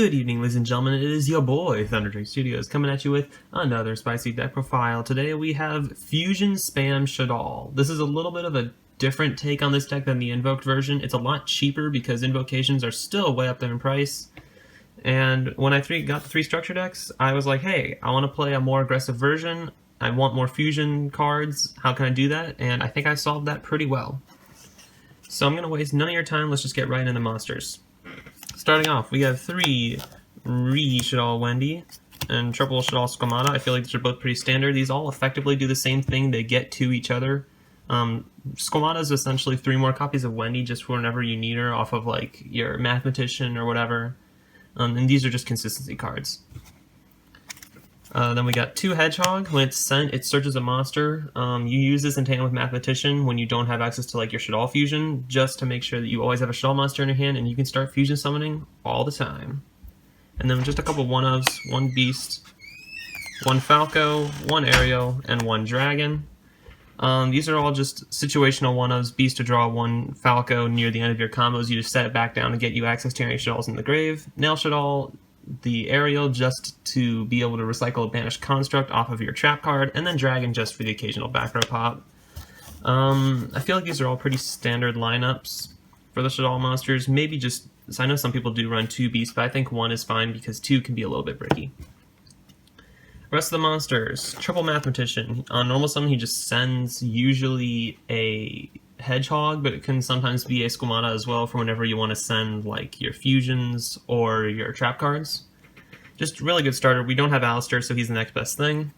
Good evening, ladies and gentlemen. It is your boy, Thunderdrake Studios, coming at you with another spicy deck profile. Today we have Fusion Spam Shaddoll. This is a little bit of a different take on this deck than the Invoked version. It's a lot cheaper because Invocations are still way up there in price. And when I got the 3 structure decks, I was like, hey, I want to play a more aggressive version. I want more Fusion cards. How can I do that? And I think I solved that pretty well. So I'm going to waste none of your time. Let's just get right into monsters. Starting off, we have 3 Shaddoll Wendy and triple Shaddoll Squamata. I feel like these are both pretty standard. These all effectively do the same thing. They get to each other. Squamata is essentially 3 more copies of Wendy just for whenever you need her off of like your Mathematician or whatever. And these are just consistency cards. Then we got 2 Hedgehog. When it's sent, it searches a monster. You use this in tandem with Mathematician when you don't have access to like your Shaddoll fusion, just to make sure that you always have a Shaddoll monster in your hand and you can start fusion summoning all the time. And then just a couple 1-ofs, 1 Beast, 1 Falco, 1 Aerial, and 1 Dragon. These are all just situational 1-ofs. Beast to draw 1 Falco near the end of your combos. You just set it back down to get you access to any Shaddolls in the grave. Nail Shaddoll, the Aerial just to be able to recycle a banished construct off of your trap card, and then Dragon just for the occasional back row pop. I feel like these are all pretty standard lineups for the Shaddoll monsters. Maybe just, so I know some people do run 2 Beasts, but I think 1 is fine because 2 can be a little bit bricky. Rest of the monsters, triple Mathematician. On normal summon, he just sends usually a Hedgehog, but it can sometimes be a Squamata as well for whenever you want to send like your fusions or your trap cards. Just really good starter. We don't have Alistair, so he's the next best thing.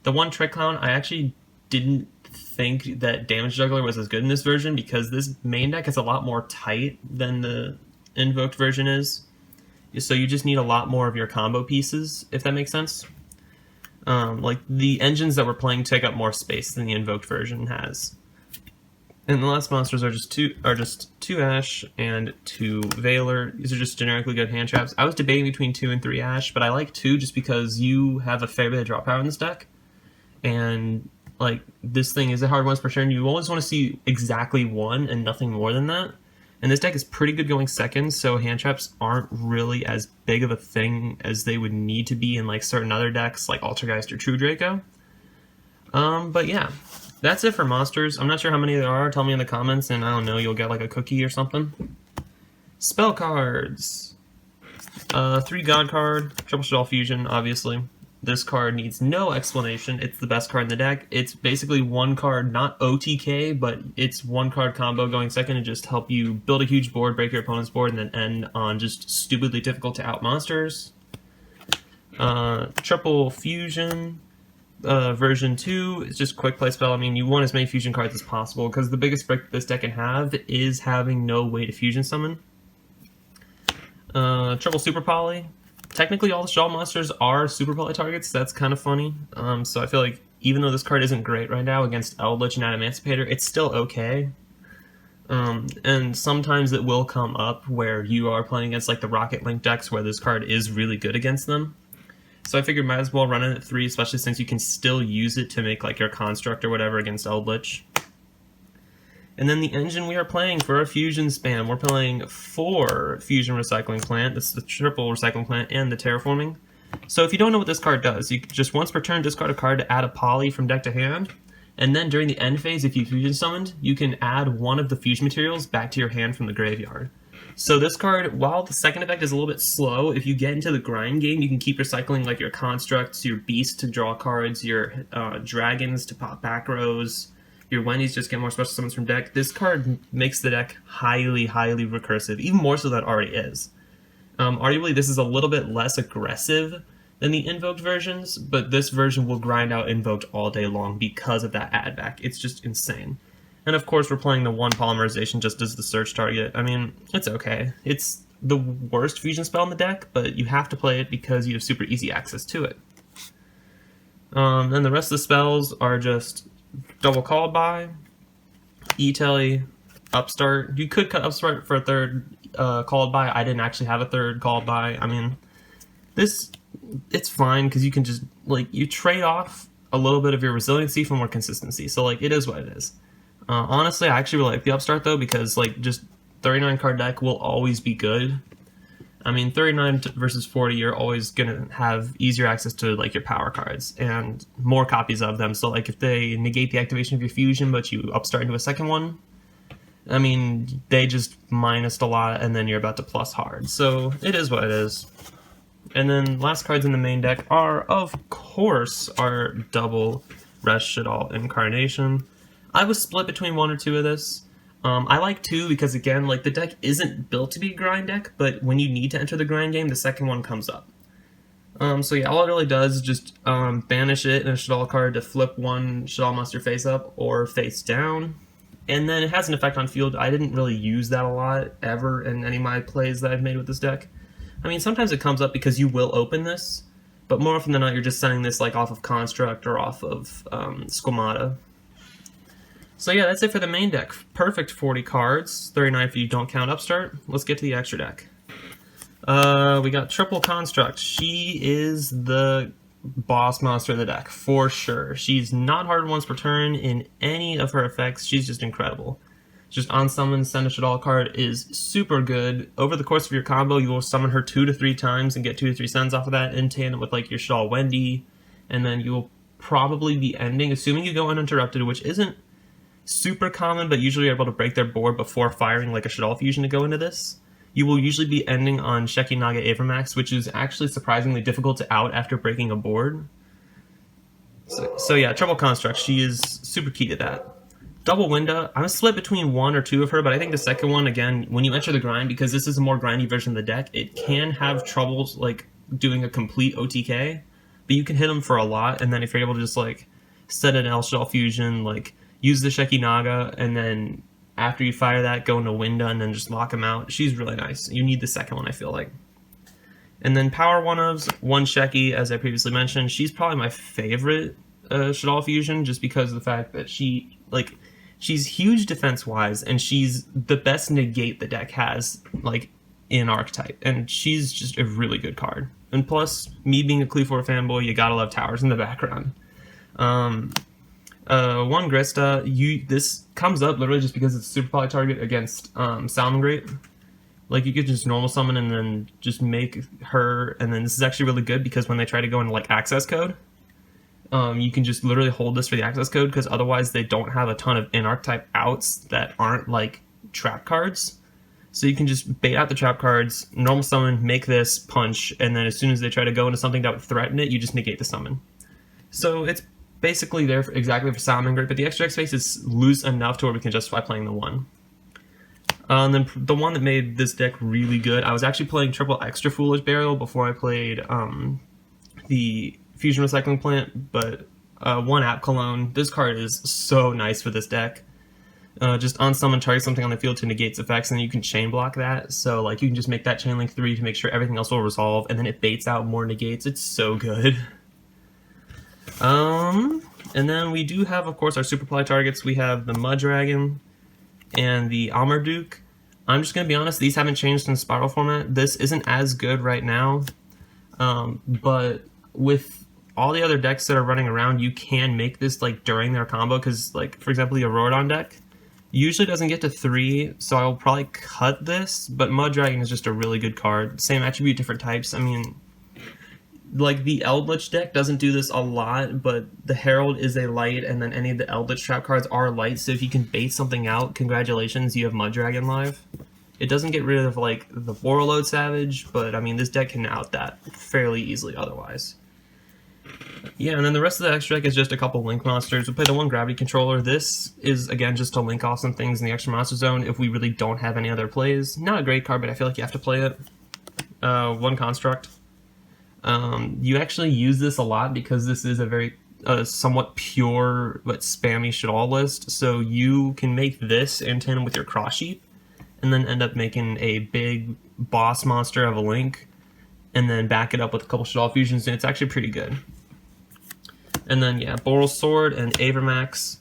The 1 Trick Clown, I actually didn't think that Damage Juggler was as good in this version because this main deck is a lot more tight than the Invoked version is. So you just need a lot more of your combo pieces, if that makes sense. Like the engines that we're playing take up more space than the Invoked version has. And the last monsters are just two Ash and 2 Veiler. These are just generically good hand traps. I was debating between 2 and 3 Ash, but I like 2 just because you have a fair bit of draw power in this deck. And like this thing is a hard once per turn. You always want to see exactly 1 and nothing more than that. And this deck is pretty good going second, so hand traps aren't really as big of a thing as they would need to be in like certain other decks like Altergeist or True Draco. But yeah. That's it for monsters. I'm not sure how many there are. Tell me in the comments, and I don't know, you'll get like a cookie or something. Spell cards. 3 God card, triple Shaddoll Fusion, obviously. This card needs no explanation. It's the best card in the deck. It's basically 1 card, not OTK, but it's 1 card combo going second to just help you build a huge board, break your opponent's board, and then end on just stupidly difficult to out monsters. Triple Fusion. Version 2 is just quick play spell. I mean, you want as many fusion cards as possible because the biggest break this deck can have is having no way to fusion summon. Triple Super Poly. Technically, all the Shaddoll monsters are Super Poly targets. That's kind of funny. So I feel like even though this card isn't great right now against Eldritch and Emancipator, it's still okay. And sometimes it will come up where you are playing against like the Rocket Link decks where this card is really good against them. So I figured might as well run it at 3, especially since you can still use it to make like your construct or whatever against Eldritch. And then the engine we are playing for a fusion spam, we're playing 4 Fusion Recycling Plant. This is the triple Recycling Plant and the Terraforming. So if you don't know what this card does, you just once per turn discard a card to add a poly from deck to hand. And then during the end phase, if you fusion summoned, you can add 1 of the fusion materials back to your hand from the graveyard. So this card, while the second effect is a little bit slow, if you get into the grind game, you can keep recycling like your constructs, your beasts to draw cards, your dragons to pop back rows, your Wendy's just get more special summons from deck. This card makes the deck highly, highly recursive, even more so than it already is. Arguably, this is a little bit less aggressive than the Invoked versions, but this version will grind out Invoked all day long because of that add back. It's just insane. And of course, we're playing the 1 Polymerization just as the search target. I mean, it's okay. It's the worst fusion spell in the deck, but you have to play it because you have super easy access to it. And the rest of the spells are just double called by, E-Telly, Upstart. You could cut Upstart for a 3rd called by. I didn't actually have a 3rd called by. I mean, it's fine because you can just, like, you trade off a little bit of your resiliency for more consistency. So, like, it is what it is. Honestly, I actually really like the Upstart though because like just 39 card deck will always be good. I mean, 39 versus 40, you're always gonna have easier access to like your power cards and more copies of them. So like if they negate the activation of your fusion, but you upstart into a second one, I mean, they just minused a lot, and then you're about to plus hard. So it is what it is. And then last cards in the main deck are, of course, our double Shaddoll Incarnation. I was split between one or two of this. I like two because, again, like the deck isn't built to be a grind deck, but when you need to enter the grind game, the second one comes up. So yeah, all it really does is just banish it in a Shaddoll card to flip one Shaddoll monster face up or face down. And then it has an effect on field. I didn't really use that a lot ever in any of my plays that I've made with this deck. I mean, sometimes it comes up because you will open this, but more often than not, you're just sending this like off of Construct or off of Squamata. So yeah, that's it for the main deck. Perfect 40 cards, 39 if you don't count Upstart. Let's get to the extra deck. We got Triple Construct. She is the boss monster of the deck, for sure. She's not hard once per turn in any of her effects. She's just incredible. Just on summon, send a Shaddoll card is super good. Over the course of your combo, you will summon her 2 to 3 times and get 2 to 3 sends off of that in tandem with like your Shaddoll Wendy, and then you will probably be ending, assuming you go uninterrupted, which isn't super common, but usually you're able to break their board before firing like a Shaddoll fusion to go into this. You will usually be ending on Shekinaga Avermax, which is actually surprisingly difficult to out after breaking a board. So yeah, Triple Construct, she is super key to that. Double Winda, I'm split between one or two of her, but I think the second one, again, when you enter the grind, because this is a more grindy version of the deck, it can have troubles like doing a complete OTK, but you can hit them for a lot, and then if you're able to just like set an Shaddoll fusion, like use the Shekinaga, and then after you fire that, go into Winda and then just lock him out. She's really nice. You need the second one, I feel like. And then Power 1-ofs, one Sheki, as I previously mentioned. She's probably my favorite Shaddoll fusion, just because of the fact that she's huge defense-wise, and she's the best negate the deck has, like, in Archetype. And she's just a really good card. And plus, me being a Cleaver fanboy, you gotta love towers in the background. One Grista, this comes up literally just because it's a super poly target against Salmon Great. Like, you could just normal summon and then just make her, and then this is actually really good because when they try to go into like access code, you can just literally hold this for the access code, because otherwise they don't have a ton of in-archetype outs that aren't like trap cards. So you can just bait out the trap cards, normal summon, make this, punch, and then as soon as they try to go into something that would threaten it, you just negate the summon. So it's basically there exactly for Salmon Great, but the extra space is loose enough to where we can justify playing the one. And then the one that made this deck really good, I was actually playing Triple Extra Foolish Burial before I played the Fusion Recycling Plant, but one App Cologne. This card is so nice for this deck. Just on summon, target something on the field to negate its effects, and then you can chain block that. So like you can just make that chain link 3 to make sure everything else will resolve, and then it baits out more negates. It's so good. And then we do have, of course, our super poly targets. We have the Mud Dragon and the Almarduke. I'm just gonna be honest, these haven't changed in Spiral format. This isn't as good right now, but with all the other decks that are running around, you can make this like during their combo, because like for example the Auroradon deck usually doesn't get to 3, so I'll probably cut this, but Mud Dragon is just a really good card. Same attribute, different types. I mean, like the Eldritch deck doesn't do this a lot, but the Herald is a light, and then any of the Eldritch trap cards are light, so if you can bait something out, congratulations, you have Mud Dragon live. It doesn't get rid of like the Warlord Savage, but I mean this deck can out that fairly easily otherwise. Yeah, and then the rest of the extra deck is just a couple link monsters. We play the one Gravity Controller. This is, again, just to link off some things in the extra monster zone if we really don't have any other plays. Not a great card, but I feel like you have to play it. One Construct. You actually use this a lot because this is a very somewhat pure but spammy Shaddoll list. So you can make this in tandem with your Cross Sheep, and then end up making a big boss monster of a link, and then back it up with a couple Shaddoll fusions, and it's actually pretty good. And then, yeah, Boral Sword and Avermax.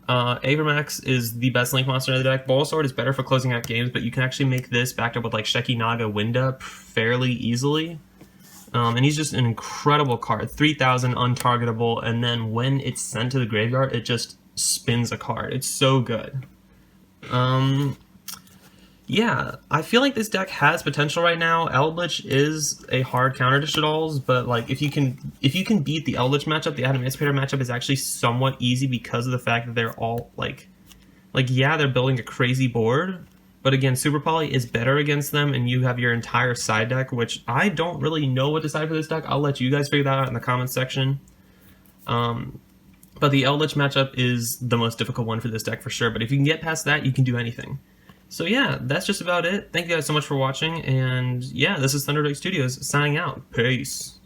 Avermax is the best link monster in the deck. Boral Sword is better for closing out games, but you can actually make this backed up with like Shekinaga Winda fairly easily. And he's just an incredible card. 3,000 untargetable, and then when it's sent to the graveyard, it just spins a card. It's so good. Yeah, I feel like this deck has potential right now. Eldritch is a hard counter to Shaddolls, but like if you can beat the Eldritch matchup, the Adamantipator matchup is actually somewhat easy because of the fact that they're all like yeah, they're building a crazy board, but again, Super Poly is better against them, and you have your entire side deck, which I don't really know what to decide for this deck. I'll let you guys figure that out in the comments section. But the Eldritch matchup is the most difficult one for this deck for sure, but if you can get past that, you can do anything. So yeah, that's just about it. Thank you guys so much for watching, and yeah, this is Thunderdog Studios signing out. Peace.